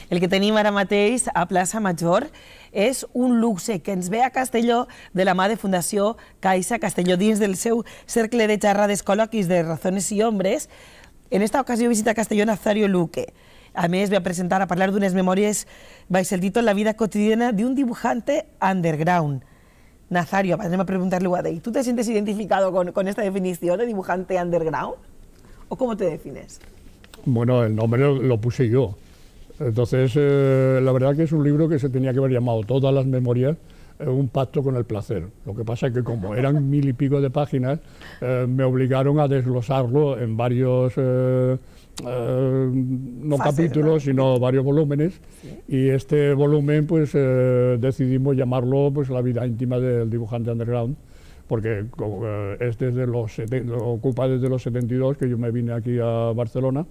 El que tenim ara mateix a Plaça Major és un luxe que ens ve a Castelló de la mà de Fundació Caixa Castelló dins del seu cercle de xerrades col·loquis de Razones y Hombres. En esta ocasió visita Castelló Nazario Luque. A més, ve a presentar, a parlar d'unes memòries baix el títol La vida cotidiana d'un dibujante underground. Nazario, anem a preguntarle a ell, ¿tú te sientes identificado con esta definición de dibujante underground? ¿O cómo te defines? Bueno, el nombre lo puse yo. Entonces, la verdad que es un libro que se tenía que haber llamado Todas las memorias, un pacto con el placer. Lo que pasa es que como eran 1000 y pico de páginas, me obligaron a desglosarlo en varios, no fases, capítulos, sino varios volúmenes. ¿Sí? Y este volumen, pues decidimos llamarlo pues, La vida íntima del dibujante underground, porque es desde ocupa desde los 72, que yo me vine aquí a Barcelona,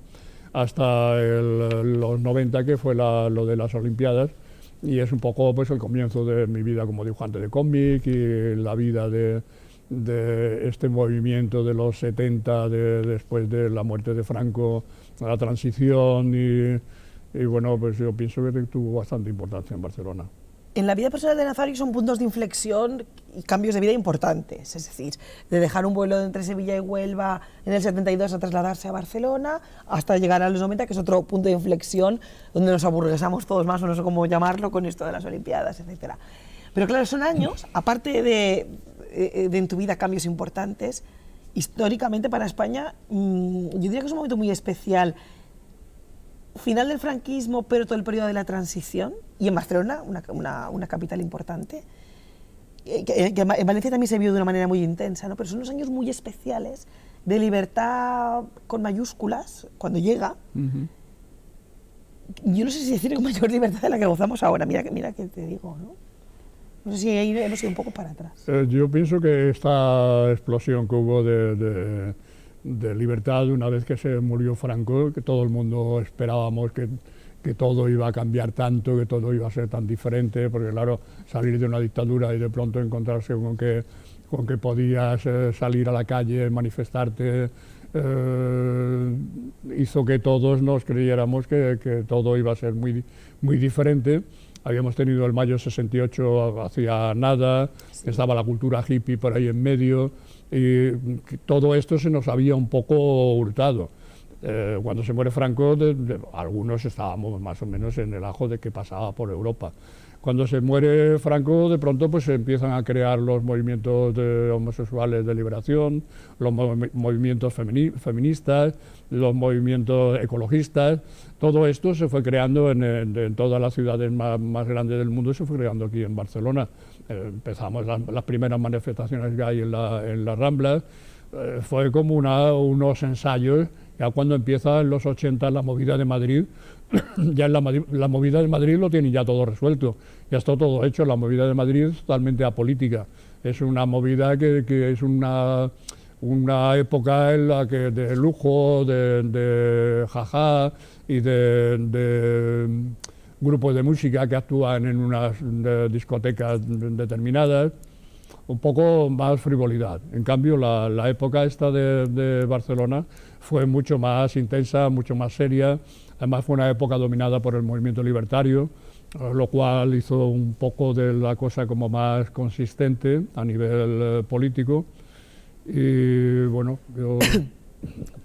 hasta los 90, que fue lo de las Olimpiadas, y es un poco pues, el comienzo de mi vida como dibujante de cómic y la vida de este movimiento de los 70, después de la muerte de Franco, la transición, y bueno, pues yo pienso que tuvo bastante importancia en Barcelona. En la vida personal de Nazario son puntos de inflexión y cambios de vida importantes, es decir, de dejar un vuelo entre Sevilla y Huelva en el 72 a trasladarse a Barcelona, hasta llegar a los 90, que es otro punto de inflexión donde nos aburguesamos todos más, o no sé cómo llamarlo, con esto de las Olimpiadas, etc. Pero claro, son años, aparte de en tu vida cambios importantes, históricamente para España, yo diría que es un momento muy especial. Final del franquismo, pero todo el periodo de la transición, y en Barcelona, una capital importante, que en Valencia también se vio de una manera muy intensa, ¿no? Pero son unos años muy especiales de libertad con mayúsculas, cuando llega. Yo no sé si decir con mayor libertad de la que gozamos ahora, mira que te digo, ¿no? No sé si ahí hemos ido un poco para atrás. Yo pienso que esta explosión que hubo de libertad una vez que se murió Franco, que todo el mundo esperábamos que todo iba a cambiar tanto, que todo iba a ser tan diferente, porque claro, salir de una dictadura y de pronto encontrarse con que podías salir a la calle, manifestarte, hizo que todos nos creyéramos que todo iba a ser muy, muy diferente. Habíamos tenido el mayo 68 hacía nada, sí. Estaba la cultura hippie por ahí en medio, y todo esto se nos había un poco hurtado. Cuando se muere Franco, algunos estábamos más o menos en el ajo de que pasaba por Europa. Cuando se muere Franco, de pronto pues se empiezan a crear los movimientos homosexuales de liberación, los movimientos feministas, los movimientos ecologistas. Todo esto se fue creando en todas las ciudades más grandes del mundo, y se fue creando aquí en Barcelona. Empezamos las primeras manifestaciones que hay en la Rambla. Fue como unos ensayos. Ya cuando empieza en los 80 la movida de Madrid, ya la movida de Madrid lo tiene ya todo resuelto, ya está todo hecho. La movida de Madrid es totalmente apolítica, es una movida que es una época en la que de lujo, de jaja y de grupos de música que actúan en unas discotecas determinadas, un poco más frivolidad. En cambio, la época esta de Barcelona fue mucho más intensa, mucho más seria. Además, fue una época dominada por el movimiento libertario, lo cual hizo un poco de la cosa como más consistente a nivel político. Y bueno, yo...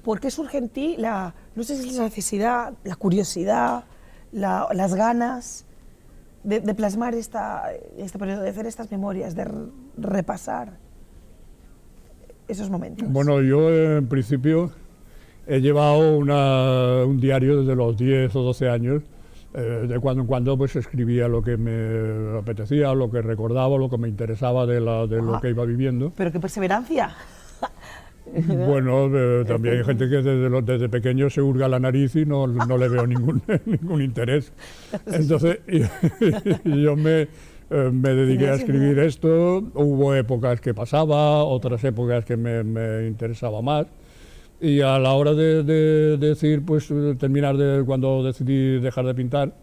¿Por qué surge en ti no sé si es la necesidad, la curiosidad, las ganas de plasmar este periodo, de hacer estas memorias, de repasar esos momentos? Bueno, yo en principio he llevado un diario desde los 10 o 12 años. De cuando en cuando pues escribía lo que me apetecía, lo que recordaba, lo que me interesaba de lo que iba viviendo. ¡Pero qué perseverancia! Bueno, también hay gente que desde pequeño se hurga la nariz y no le veo ningún interés. Entonces yo me dediqué a escribir esto. Hubo épocas que pasaba, otras épocas que me interesaba más. Y a la hora de decir, pues cuando decidí dejar de pintar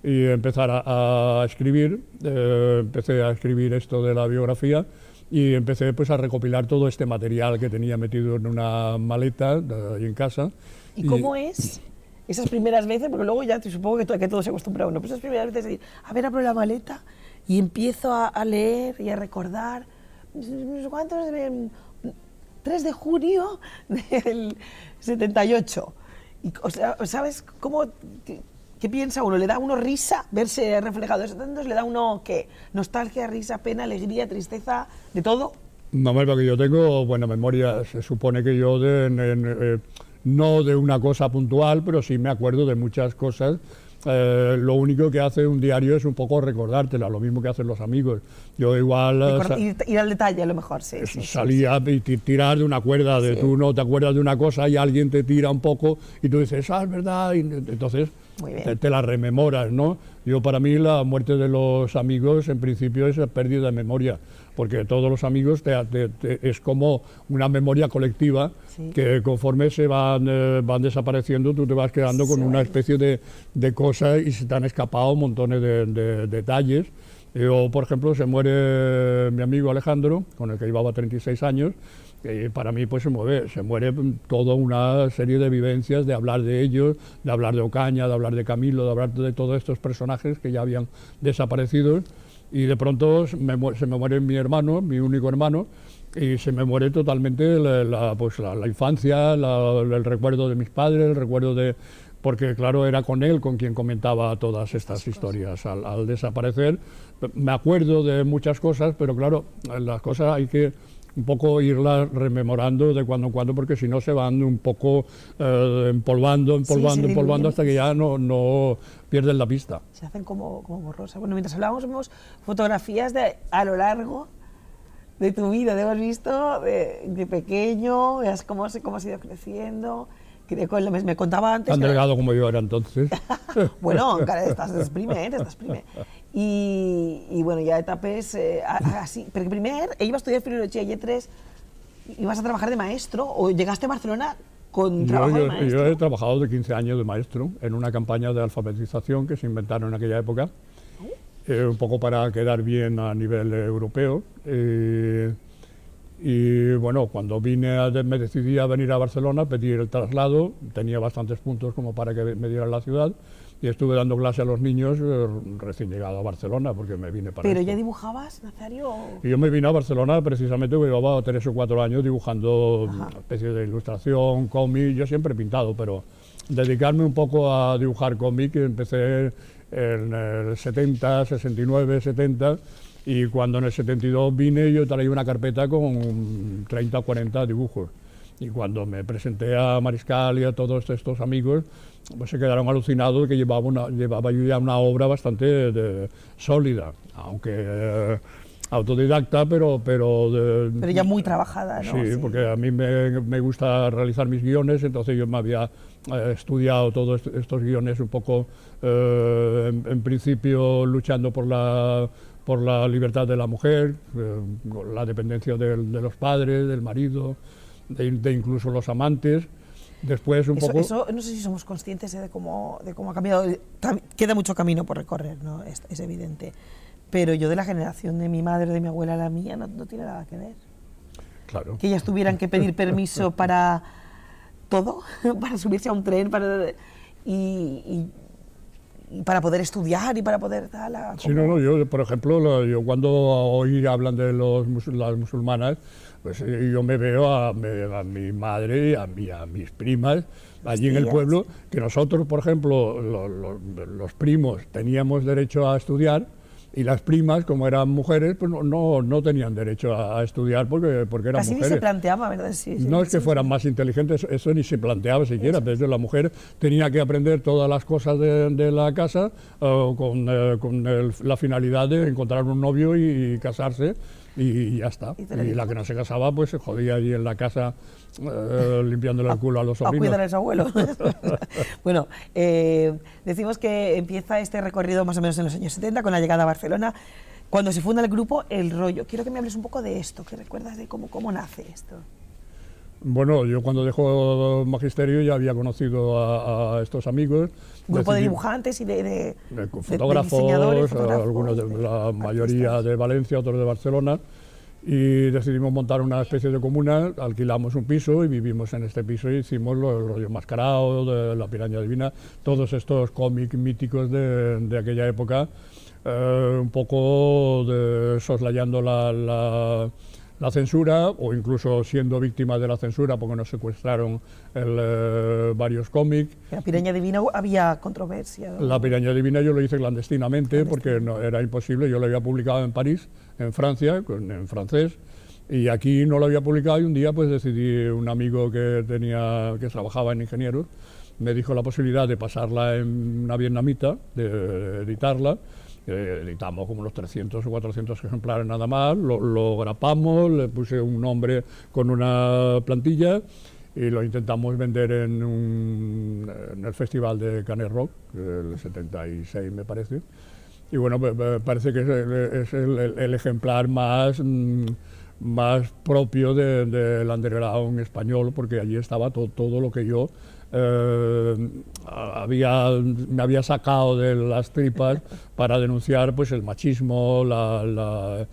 y empezar a escribir, empecé a escribir esto de la biografía. Y empecé pues a recopilar todo este material que tenía metido en una maleta ahí en casa. ¿Y cómo es esas primeras veces, porque luego ya supongo que todo se acostumbra a uno, pero esas primeras veces de ir, a ver, abro la maleta y empiezo a leer y a recordar, ¿cuántos? 3 de junio del 78. Y, o sea, ¿sabes cómo? ¿Qué piensa uno? ¿Le da a uno risa verse reflejado? Entonces le da a uno, ¿qué? Nostalgia, risa, pena, alegría, tristeza, de todo. No, porque yo tengo buena memoria. Se supone que yo no de una cosa puntual, pero sí me acuerdo de muchas cosas. Lo único que hace un diario es un poco recordártela, lo mismo que hacen los amigos. Yo igual... Ir al detalle a lo mejor, sí. Salía y tirar de una cuerda, tú no te acuerdas de una cosa y alguien te tira un poco y tú dices, es verdad, y entonces te la rememoras, ¿no? Yo, para mí, la muerte de los amigos en principio es pérdida de memoria, porque todos los amigos es como una memoria colectiva que conforme se van desapareciendo, tú te vas quedando con una especie de cosas y se te han escapado montones de detalles. Yo, por ejemplo, se muere mi amigo Alejandro, con el que llevaba 36 años, y para mí pues se muere toda una serie de vivencias, de hablar de ellos, de hablar de Ocaña, de hablar de Camilo, de hablar de todos estos personajes que ya habían desaparecido, y de pronto se me muere mi hermano, mi único hermano, y se me muere totalmente la infancia, el recuerdo de mis padres, el recuerdo de... Porque, claro, era con él con quien comentaba todas estas historias. Al desaparecer, me acuerdo de muchas cosas, pero claro, las cosas hay que un poco irlas rememorando de cuando en cuando, porque si no se van un poco empolvando hasta que ya no pierden la pista. Se hacen como borrosas. Bueno, mientras hablábamos, vemos fotografías a lo largo de tu vida. Te hemos visto de pequeño, veas cómo has ido creciendo. Me contaba antes... Tan delgado como yo era entonces. Bueno, te exprime. Y bueno, ya etapes así. Pero primero, iba a estudiar Filología y Lletres, ibas a trabajar de maestro, o llegaste a Barcelona con trabajo de maestro. Yo he trabajado de 15 años de maestro en una campaña de alfabetización que se inventaron en aquella época, un poco para quedar bien a nivel europeo. Y bueno, cuando me decidí a venir a Barcelona, pedí el traslado, tenía bastantes puntos como para que me dieran la ciudad, y estuve dando clase a los niños recién llegado a Barcelona, porque me vine para ¿Pero esto. ya dibujabas, Nazario? Y yo me vine a Barcelona precisamente porque llevaba 3 o 4 años dibujando especies de ilustración, cómic. Yo siempre he pintado, pero dedicarme un poco a dibujar cómic empecé en el 70, 69, 70, y cuando en el 72 vine yo traía una carpeta con 30 o 40 dibujos. Y cuando me presenté a Mariscal y a todos estos amigos, pues se quedaron alucinados de que llevaba yo ya una obra bastante sólida, aunque autodidacta, pero ya muy trabajada, ¿no? Sí, porque a mí me gusta realizar mis guiones, entonces yo me había estudiado todos estos guiones un poco, en principio luchando por la libertad de la mujer, la dependencia de los padres, del marido, de incluso los amantes. Después Eso no sé si somos conscientes de cómo ha cambiado. Queda mucho camino por recorrer, ¿no? Es evidente. Pero yo, de la generación de mi madre, de mi abuela a la mía, no tiene nada que ver. Claro. Que ellas tuvieran que pedir permiso para todo, para subirse a un tren, y para poder estudiar y para poder tal. Sí, yo, por ejemplo, yo cuando oí hablan de las musulmanas, pues yo me veo a mi madre y a mis primas allí en el pueblo, que nosotros, por ejemplo, los primos teníamos derecho a estudiar, y las primas, como eran mujeres, pues no tenían derecho a estudiar porque eran mujeres. Así ni se planteaba, ¿verdad? Sí, no es que fueran más inteligentes, eso ni se planteaba siquiera. Desde la mujer tenía que aprender todas las cosas de la casa con la finalidad de encontrar un novio y casarse, y ya está. Y la que no se casaba, pues se jodía allí en la casa limpiándole el culo a los sobrinos. A cuidar a su abuelo. Bueno, decimos que empieza este recorrido más o menos en los años 70, con la llegada a Barcelona. Cuando se funda el grupo El Rollo, quiero que me hables un poco de esto, que recuerdas de cómo nace esto. Bueno, yo cuando dejo magisterio ya había conocido a estos amigos. Un grupo de dibujantes y de fotógrafos, diseñadores, algunos la mayoría de Valencia, otros de Barcelona. y decidimos montar una especie de comuna, alquilamos un piso y vivimos en este piso y hicimos el rollo Mascarao, de La Piraña Divina, todos estos cómics míticos de aquella época, un poco soslayando la censura o incluso siendo víctima de la censura porque nos secuestraron varios cómics. En La Piraña Divina había controversia, ¿no? La Piraña Divina yo lo hice clandestinamente porque no, era imposible, yo lo había publicado en París, en Francia, en francés, y aquí no lo había publicado y un día pues decidí, un amigo que trabajaba en ingenieros, me dijo la posibilidad de pasarla en una vietnamita, de editarla. Editamos como unos 300 o 400 ejemplares nada más, lo grapamos, le puse un nombre con una plantilla y lo intentamos vender en el Festival de Canet Rock, el 76 me parece. Y bueno, parece que es el ejemplar más propio del underground español, porque allí estaba todo lo que yo me había sacado de las tripas para denunciar pues el machismo, la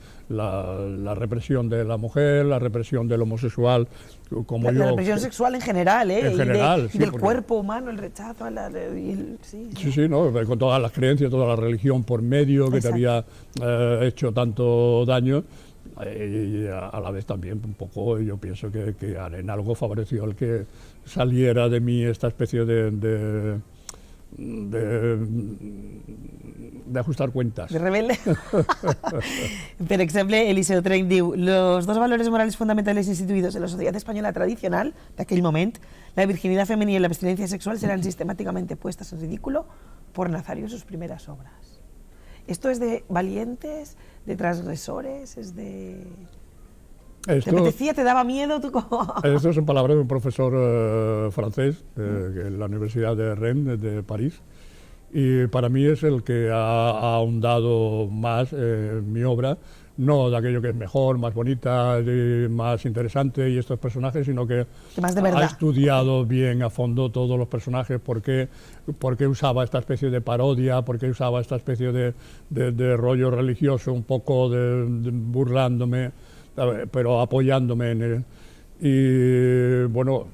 represión de la mujer, la represión del homosexual, como la represión sexual en general, en general, y del cuerpo humano, el rechazo a sí, ¿no? Con todas las creencias, toda la religión por medio que te había hecho tanto daño. Y a la vez también un poco yo pienso que en algo favoreció el que saliera de mí esta especie de ajustar cuentas. De rebelde. Per exemple, Eliseo Tren diu: los dos valores morales fundamentales instituidos en la sociedad española tradicional de aquel momento, la virginidad femenina y la abstinencia sexual, serán sistemáticamente puestas en ridículo por Nazario en sus primeras obras. ¿Esto es de valientes, de transgresores, es de...? ¿Te apetecía, te daba miedo? Esto son palabras de un profesor francés en la Universidad de Rennes, de París, y para mí es el que ha ahondado más en mi obra, no de aquello que es mejor, más bonita, más interesante y estos personajes, sino que más de verdad. Ha estudiado bien a fondo todos los personajes, por qué usaba esta especie de parodia, por qué usaba esta especie de rollo religioso, un poco burlándome, pero apoyándome en él. Y bueno,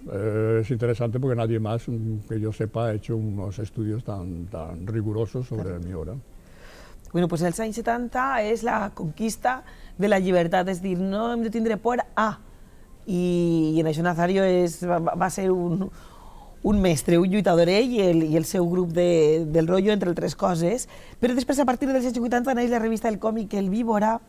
es interesante porque nadie más que yo sepa ha hecho unos estudios tan rigurosos sobre mi obra. Bueno, pues els anys 70 és la conquista de la llibertat, és dir, no hem de tindre por a. I en això Nazario va ser un mestre, un lluitador ell i el seu grup del rotllo entre altres coses. Però després, a partir dels anys 80, neix la revista del còmic El Víbora.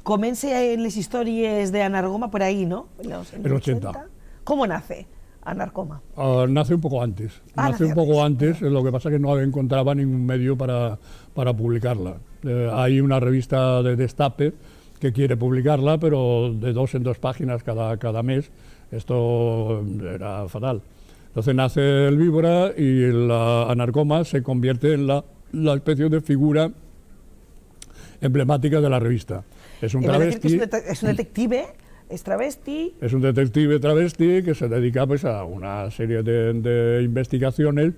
Comença en les històries de Anargoma por ahí, ¿no? En los 80. ¿Cómo nace Anargoma? Nace un poco antes. Nace un poco antes, lo que pasa es que no encontraba ningún medio para publicarla. Hay una revista de Destape que quiere publicarla, pero de 2 en 2 páginas cada mes. Esto era fatal. Entonces nace el Víbora y la Anargoma se convierte en la especie de figura emblemática de la revista. Es un travesti. Es un detective. Es travesti. Es un detective travesti que se dedica pues, a una serie de investigaciones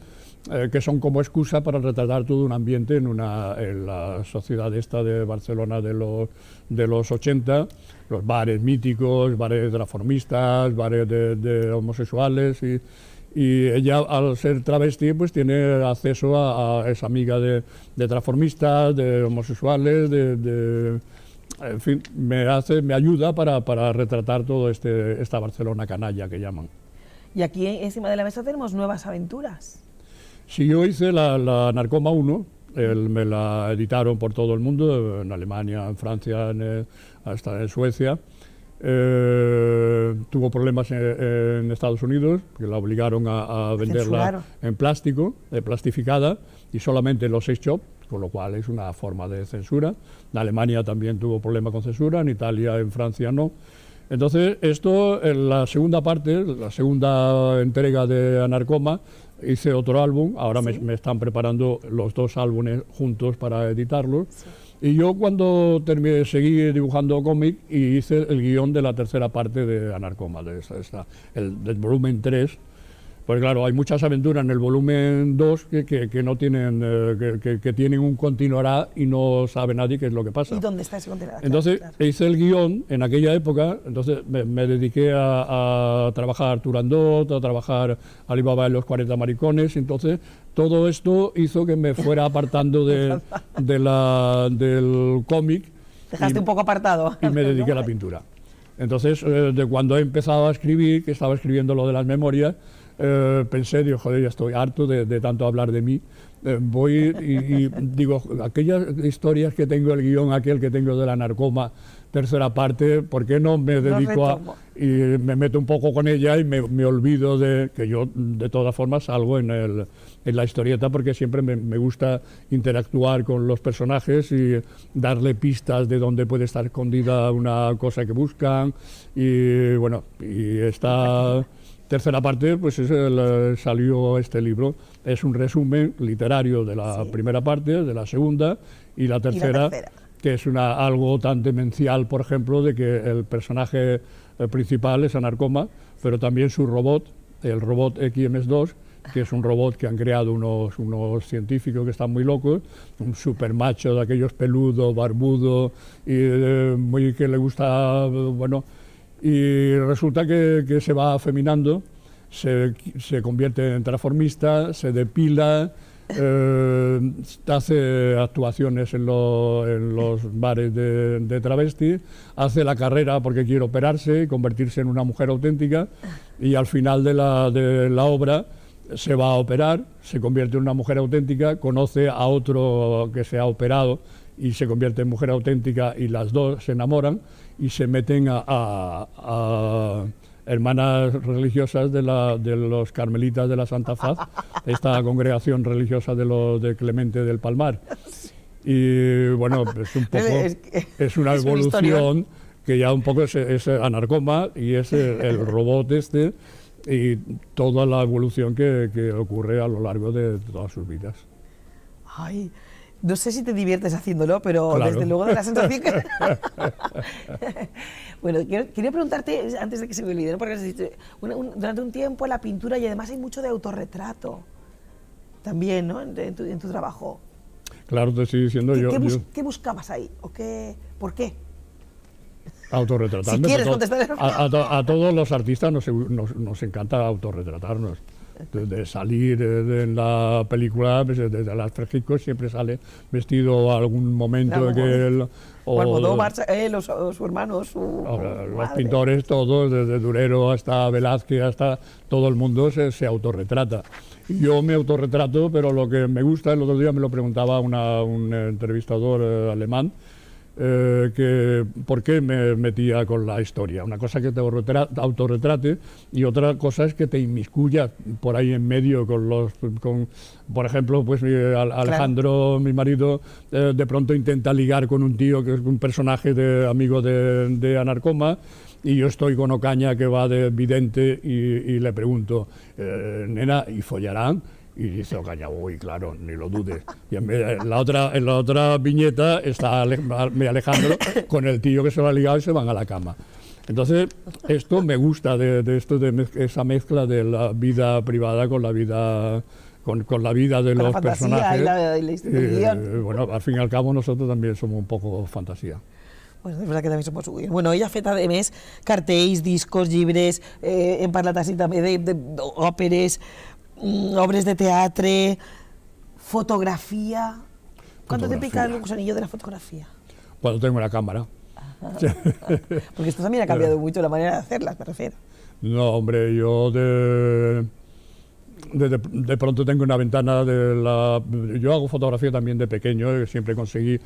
que son como excusa para retratar todo un ambiente en la sociedad esta de Barcelona de los 80, los bares míticos, bares transformistas, bares de homosexuales y ella al ser travesti pues tiene acceso a esa amiga de transformistas, de homosexuales, en fin, me ayuda para retratar todo esta Barcelona canalla que llaman. Y aquí encima de la mesa tenemos nuevas aventuras. Sí, yo hice la Anargoma 1, me la editaron por todo el mundo, en Alemania, en Francia, hasta en Suecia. Tuvo problemas en Estados Unidos, que la obligaron a venderla en plástico, plastificada, y solamente en los sex shops, con lo cual es una forma de censura. En Alemania también tuvo problemas con censura, en Italia, en Francia no. Entonces, esto, en la segunda parte, la segunda entrega de Anargoma, hice otro álbum, ahora ¿sí? me están preparando los 2 álbumes juntos para editarlos. Sí. Y yo cuando terminé, seguí dibujando cómic y hice el guión de la tercera parte de Anargoma, del volumen 3, Pues claro, hay muchas aventuras en el volumen 2 que no tienen, que tienen un continuará y no sabe nadie qué es lo que pasa. ¿Y dónde está ese continuará? Entonces Claro. hice el guión en aquella época, entonces me dediqué a trabajar Turandot, a trabajar Alibaba en los 40 maricones, entonces todo esto hizo que me fuera apartando del cómic. Dejaste un poco apartado. Y me dediqué a la pintura. Entonces, de cuando he empezado a escribir, que estaba escribiendo lo de las memorias, pensé, digo, joder, ya estoy harto de tanto hablar de mí. Voy y digo, aquellas historias que tengo, el guión aquel que tengo de la narcoma, tercera parte, ¿por qué no me dedico y me meto un poco con ella y me olvido de que yo de todas formas salgo en la historieta, porque siempre me gusta interactuar con los personajes y darle pistas de dónde puede estar escondida una cosa que buscan, y bueno, y esta tercera parte, pues salió este libro. Es un resumen literario de la primera parte, de la segunda y la tercera, que es algo tan demencial, por ejemplo, de que el personaje principal es Anarcoma, pero también su robot, el robot XMS2, que es un robot que han creado unos científicos que están muy locos, un super macho de aquellos peludo, barbudo, y muy que le gusta, bueno, y resulta que se va afeminando, se convierte en transformista, se depila, hace actuaciones en los bares de travesti, hace la carrera porque quiere operarse y convertirse en una mujer auténtica, y al final de la obra se va a operar, se convierte en una mujer auténtica, conoce a otro que se ha operado y se convierte en mujer auténtica, y las dos se enamoran y se meten a hermanas religiosas de los carmelitas de la Santa Faz, esta congregación religiosa de Clemente del Palmar. Y bueno, es un poco, es una evolución que ya un poco es Anarcoma, y es el robot este, y toda la evolución que ocurre a lo largo de todas sus vidas. Ay, no sé si te diviertes haciéndolo, pero claro, desde luego de la sensación que... Bueno, quería preguntarte, antes de que se me olvide, porque has dicho, durante un tiempo la pintura, y además hay mucho de autorretrato también, ¿no?, en tu trabajo. Claro, te estoy diciendo ¿Qué buscabas ahí? ¿O por qué? Autorretratarme. Si quieres contestar. A todos los artistas nos encanta autorretratarnos. De salir en la película, pues, desde las Frejicos siempre sale vestido algún momento o Almodóvar, su hermano, los pintores, todos, desde Durero hasta Velázquez, hasta todo el mundo se autorretrata. Yo me autorretrato, pero lo que me gusta, el otro día me lo preguntaba un entrevistador alemán, que por qué me metía con la historia. Una cosa que te autorretrate, y otra cosa es que te inmiscuyas por ahí en medio por ejemplo, pues Alejandro, mi marido, de pronto intenta ligar con un tío que es un personaje amigo de Anarcoma, y yo estoy con Ocaña, que va de vidente, y le pregunto, nena, ¿y follarán? Y dice Ocaña, uy, claro, ni lo dudes. Y en la otra viñeta está Alejandro con el tío que se lo ha ligado y se van a la cama. Entonces, esto me gusta, de esa mezcla de la vida privada con la vida... Con la vida de los personajes. Y la guión. Bueno, al fin y al cabo nosotros también somos un poco fantasía. Pues es verdad que también somos... Bueno, ella feta de mes cartells, discos, llibres, hem parlat així també d'òperes, obres de teatre, fotografía. ¿Cuándo te pica el gusanillo de la fotografía? Cuando tengo una cámara. Porque esto también ha cambiado mucho la manera de hacerlas, me refiero. No, hombre, yo de pronto tengo una ventana yo hago fotografía también de pequeño, siempre conseguí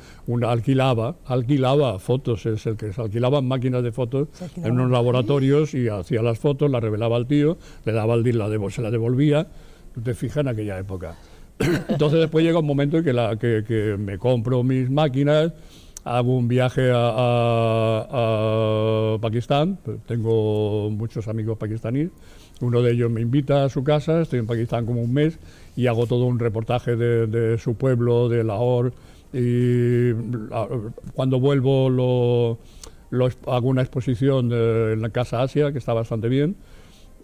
alquilaba fotos, es el que se alquilaban máquinas de fotos en unos laboratorios, y hacía las fotos, las revelaba al tío, le daba el deal, se la devolvía. Tú te fijas en aquella época. Entonces después llega un momento en que me compro mis máquinas, hago un viaje a Pakistán, tengo muchos amigos pakistaníes. Uno de ellos me invita a su casa, estoy en Pakistán como un mes, y hago todo un reportaje de su pueblo, de Lahore, y cuando vuelvo hago una exposición en la Casa Asia, que está bastante bien,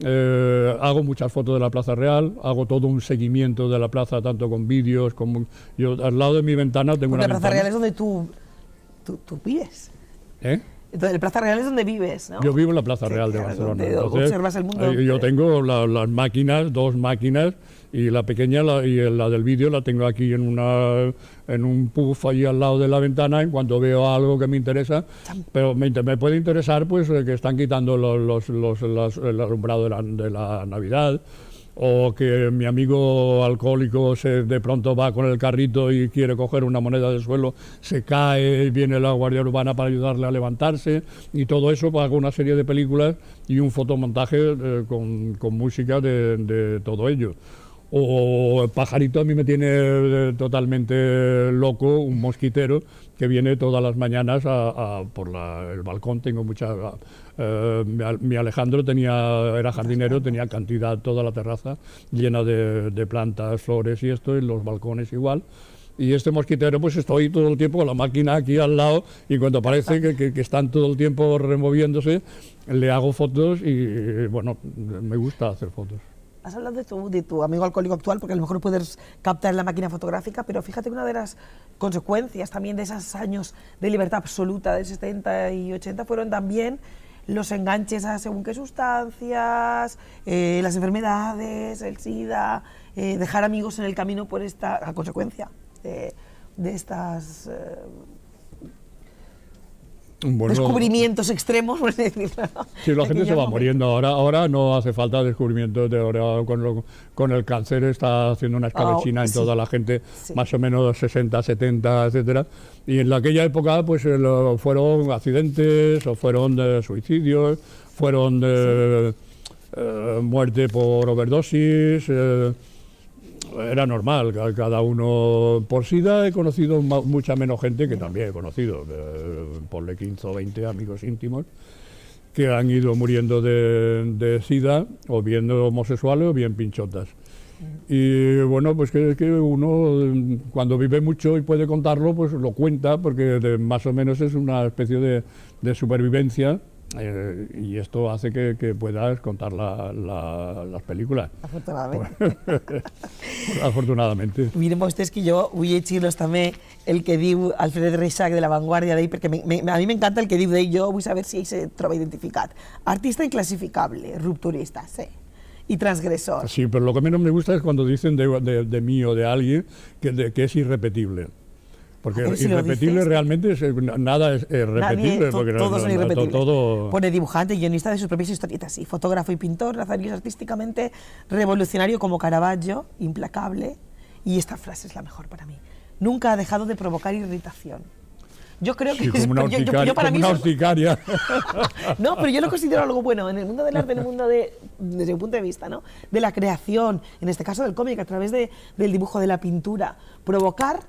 hago muchas fotos de la Plaza Real, hago todo un seguimiento de la plaza, tanto con vídeos como... Yo al lado de mi ventana tengo Porque una la Plaza ventana. Real es donde tú vives. ¿Eh? Entonces, la Plaza Real es donde vives, ¿no? Yo vivo en la Plaza Sí, Real de claro, Barcelona. donde observas el mundo. Yo tengo las máquinas, 2 máquinas, y la pequeña y la del vídeo la tengo aquí en un puff ahí al lado de la ventana. En cuanto veo algo que me interesa, pero me puede interesar pues que están quitando el alumbrado de la Navidad, o que mi amigo alcohólico de pronto va con el carrito y quiere coger una moneda del suelo, se cae, viene la Guardia Urbana para ayudarle a levantarse, y todo eso, pues hago una serie de películas y un fotomontaje con música de todo ello. O el pajarito a mí me tiene totalmente loco, un mosquitero que viene todas las mañanas por el balcón. Tengo mucha... mi Alejandro era jardinero, tenía cantidad, toda la terraza llena de plantas, flores y esto, y los balcones igual. Y este mosquitero, pues estoy todo el tiempo con la máquina aquí al lado, y cuando parece que están todo el tiempo removiéndose, le hago fotos y, bueno, me gusta hacer fotos. Has hablado de tu amigo alcohólico actual, porque a lo mejor puedes captar en la máquina fotográfica, pero fíjate que una de las consecuencias también de esos años de libertad absoluta de 70 y 80 fueron también los enganches a según qué sustancias, las enfermedades, el SIDA, dejar amigos en el camino por a consecuencia de estas... Bueno, descubrimientos extremos, por decirlo, ¿no? Sí, la gente se va muriendo. Ahora no hace falta descubrimientos. Ahora con el cáncer está haciendo una escabechina en toda la gente, más o menos 60, 70, etcétera. Y en aquella época pues fueron accidentes, o fueron suicidios, fueron muerte por overdosis. Era normal, cada uno. Por SIDA he conocido mucha menos gente, que también he conocido, ponle 15 o 20 amigos íntimos, que han ido muriendo de SIDA, o bien homosexuales o bien pinchotas. Y bueno, pues que uno cuando vive mucho y puede contarlo, pues lo cuenta, porque más o menos es una especie de supervivencia. Y esto hace que puedas contar las películas. Afortunadamente. Afortunadamente. Miren vostès que jo vull llegir-los també el que diu Alfred Reixac de La Vanguardia d'ell, perquè a mi m'encanta el que diu d'ell, jo vull saber si ell se troba identificat. Artista inclasificable, rupturista, sí, y transgresor. Sí, pero lo que menos me gusta es cuando dicen de mí o de alguien que es irrepetible. Porque si irrepetible realmente nada es repetible. Todos son irrepetibles. Pone dibujante y guionista de sus propias historietas, sí, fotógrafo y pintor, nazario artísticamente, revolucionario como Caravaggio, implacable, y esta frase es la mejor para mí: nunca ha dejado de provocar irritación. Yo creo que como una urticaria. No, pero yo lo considero algo bueno en el mundo del arte, en el mundo desde mi punto de vista, ¿no? De la creación, en este caso del cómic, a través del dibujo, de la pintura. Provocar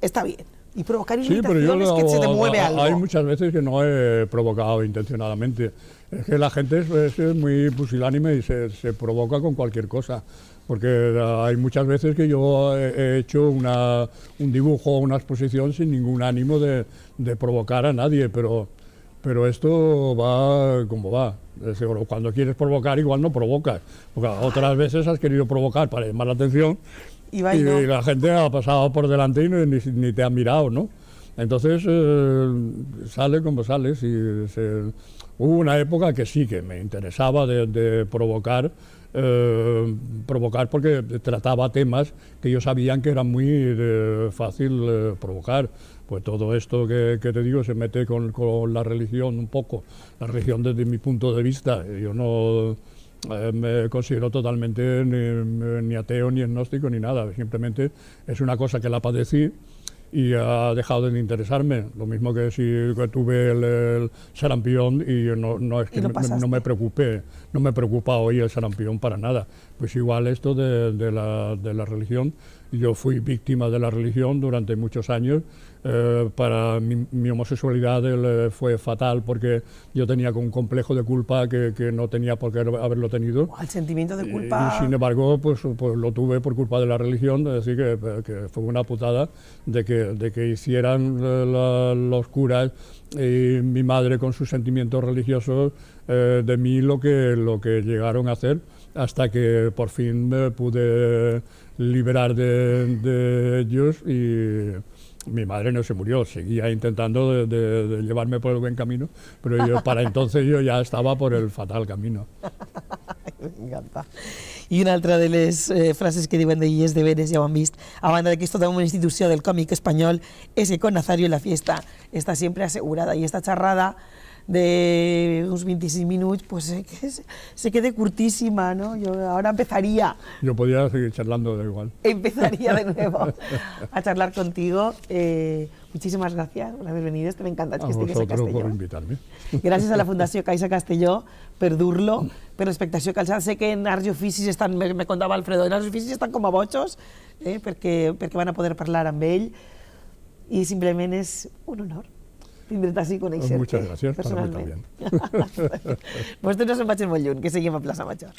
está bien. Y provocar irritación es que se te mueve algo. Hay muchas veces que no he provocado intencionadamente. Es que la gente es muy pusilánime y se provoca con cualquier cosa. Porque hay muchas veces que yo he hecho un dibujo o una exposición sin ningún ánimo de provocar a nadie, pero esto va como va. Cuando quieres provocar, igual no provocas. Porque otras veces has querido provocar para llamar la atención, y la gente ha pasado por delante y ni te ha mirado, ¿no? Entonces sale como sale. Hubo una época que sí, que me interesaba de provocar, porque trataba temas que yo sabía que eran muy fácil provocar. Pues todo esto que te digo se mete con la religión un poco, la religión desde mi punto de vista. Yo no me considero totalmente ni ateo, ni agnóstico, ni nada. Simplemente es una cosa que la padecí y ha dejado de interesarme. Lo mismo que si tuve el sarampión y no es que no me preocupé, no me preocupa hoy el sarampión para nada. Pues igual esto de la religión Yo fui víctima de la religión durante muchos años. Para mi homosexualidad fue fatal porque yo tenía un complejo de culpa que no tenía por qué haberlo tenido. El sentimiento de culpa. Y sin embargo, pues lo tuve por culpa de la religión, así que fue una putada de que hicieran los curas y mi madre con sus sentimientos religiosos de mí lo que llegaron a hacer, hasta que por fin me pude liberar de ellos y mi madre no se murió, seguía intentando de llevarme por el buen camino, pero para entonces yo ya estaba por el fatal camino. Me encanta. I una altra de les frases que diuen d'elles de veres, ja ho han vist, a banda de que és tota una institució del còmic espanyol, és que con Nazario la fiesta està sempre assegurada, i esta xerrada de uns 25 minuts pues se quede curtísima, ¿no? Yo ahora empezaría. Yo podía seguir charlando, da igual. Empezaría de nuevo a charlar contigo. Muchísimas gracias por haber venido. Me encanta que estigues a Castelló. Por invitarme. Gràcies a la Fundació Caixa Castelló per dur-lo, per l'expectació que sé que en Arts i Oficis estan, me contava Alfredo, en Arts i Oficis estan com a bojos perquè van a poder parlar amb ell i simplement és un honor tindre't així i conèixer-te. Muchas gracias, personalment. para mí también. Vostè no se'n vagin molt lluny, que seguim a Plaça Major.